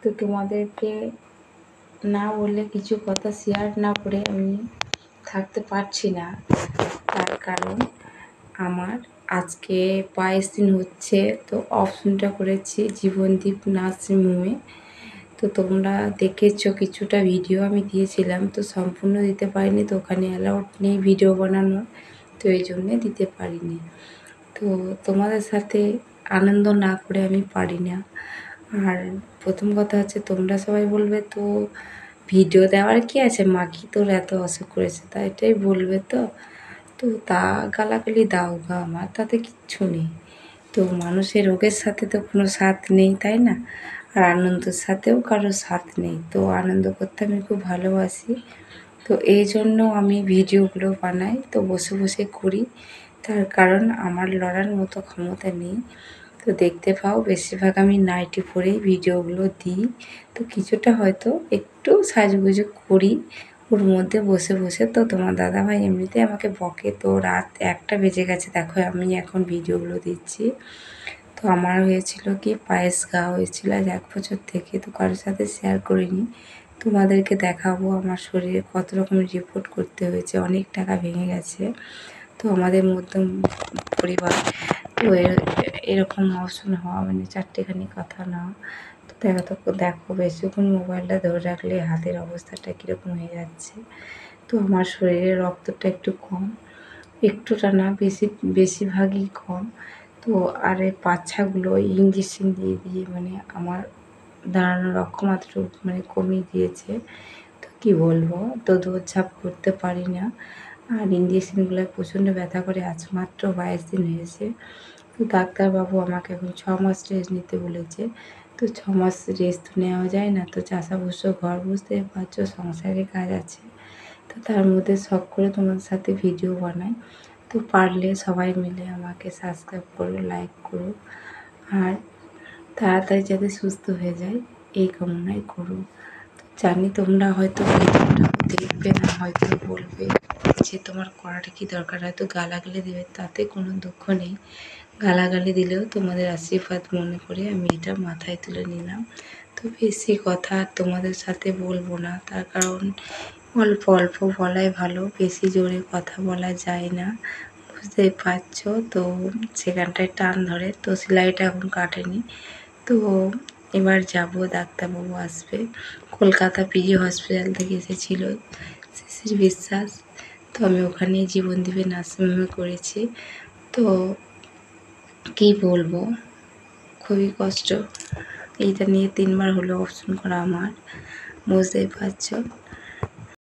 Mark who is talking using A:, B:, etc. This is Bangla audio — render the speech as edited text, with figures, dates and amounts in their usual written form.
A: তো তোমাদেরকে না বললে, কিছু কথা শেয়ার না করে আমি থাকতে পারছি না। তার কারণ আমার আজকে 22 দিন হচ্ছে, তো অপশনটা করেছি জীবনদীপ নার্সিং হোমে। তো তোমরা দেখেছো কিছুটা ভিডিও আমি দিয়েছিলাম, তো সম্পূর্ণ দিতে পারিনি, তো ওখানে অ্যালাউড নেই ভিডিও বানানোর, তো এই জন্যে দিতে পারিনি। তো তোমাদের সাথে আনন্দ না করে আমি পারি না। আর প্রথম কথা হচ্ছে, তোমরা সবাই বলবে তো ভিডিও দেওয়ার কি আছে, মাকি তোর এত অসুখ করেছে, তা এটাই বলবে। তো তা গালাগালি দাও গা, আমার তাতে কিচ্ছু নেই। তো মানুষের রোগের সাথে তো কোনো সাথ নেই, তাই না? আর আনন্দের সাথেও কারো সাথ নেই। তো আনন্দ করতে আমি খুব ভালোবাসি, তো এই জন্য আমি ভিডিওগুলো বানাই, তো বসে বসে করি। তার কারণ আমার লড়ার মতো ক্ষমতা নেই। তো দেখতে পাও বেশিরভাগ আমি নাইটি পরেই ভিডিওগুলো দিই। তো কিছুটা হয়তো একটু সাজগুজু করি ওর মধ্যে বসে বসে। তো তোমার দাদাভাই এমনিতে আমাকে বকে, তো রাত 1টা বেজে গেছে, দেখো আমি এখন ভিডিওগুলো দিচ্ছি। তো আমার হয়েছিল কি, পায়েস ঘা হয়েছিল আজ 1 বছর থেকে, তো কারোর সাথে শেয়ার করিনি। তোমাদেরকে দেখাবো আমার শরীরে কত রকমের রিপোর্ট করতে হয়েছে, অনেক টাকা ভেঙে গেছে। তো আমাদের মধ্যম পরিবার, তো এরকম অপশন হওয়া মানে চারটেখানি কথা না। তো দেখো বেশিক্ষণ মোবাইলটা ধরে রাখলে হাতের অবস্থাটা কীরকম হয়ে যাচ্ছে। তো আমার শরীরে রক্তটা একটু কম, একটুটা না বেশিরভাগই কম। তো আর এই বাচ্চাগুলো ইঞ্জেকশন দিয়ে দিয়ে মানে আমার দাঁড়ানোর অক্ষমাত্রা মানে কমিয়ে দিয়েছে। তো কী বলবো, তো দৌড়ঝাঁপ করতে পারি না। আর ইঞ্জেকশনগুলো প্রচণ্ড ব্যথা করে, আজ মাত্র 22 দিন হয়েছে। তো ডাক্তারবাবু আমাকে এখন 6 মাস রেস্ট নিতে বলেছে। তো 6 মাস রেস্ট তো নেওয়া যায় না, তো চাষাভুষো ঘর, বুঝতে পারছো সংসারে কাজ আছে। তো তার মধ্যে শখ করে তোমাদের সাথে ভিডিও বানাই। তো পারলে সবাই মিলে আমাকে সাবস্ক্রাইব করো, লাইক করো, আর তাড়াতাড়ি যাতে সুস্থ হয়ে যায় এই কামনাই করো। তো জানি তোমরা হয়তো ভিডিওটা দেখবে না, হয়তো বলবে যে তোমার করাটা কি দরকার, হয়তো গালাগালি দেবে, তাতে কোনো দুঃখ নেই। গালাগালি দিলেও তোমাদের আশীর্বাদ মনে করে আমি এটা মাথায় তুলে নিলাম। তো বেশি কথা তোমাদের সাথে বলবো না, তার কারণ অল্প অল্প বলাই ভালো, বেশি জোরে কথা বলা যায় না, বুঝতেই পারছো। তো সেখানটায় টান ধরে, তো সেলাইটা এখন কাটেনি। তো এবার যাব, ডাক্তারবাবু আসবে, কলকাতা পিজি হসপিটাল থেকে এসেছিল শিশির বিশ্বাস। তো আমি ওখানে জীবনদীপে নার্সিংহোমে করেছি। তো কী বলবো, খুবই কষ্ট। এইটা নিয়ে 3বার হলো অপশন করা আমার, বুঝতেই পারছো।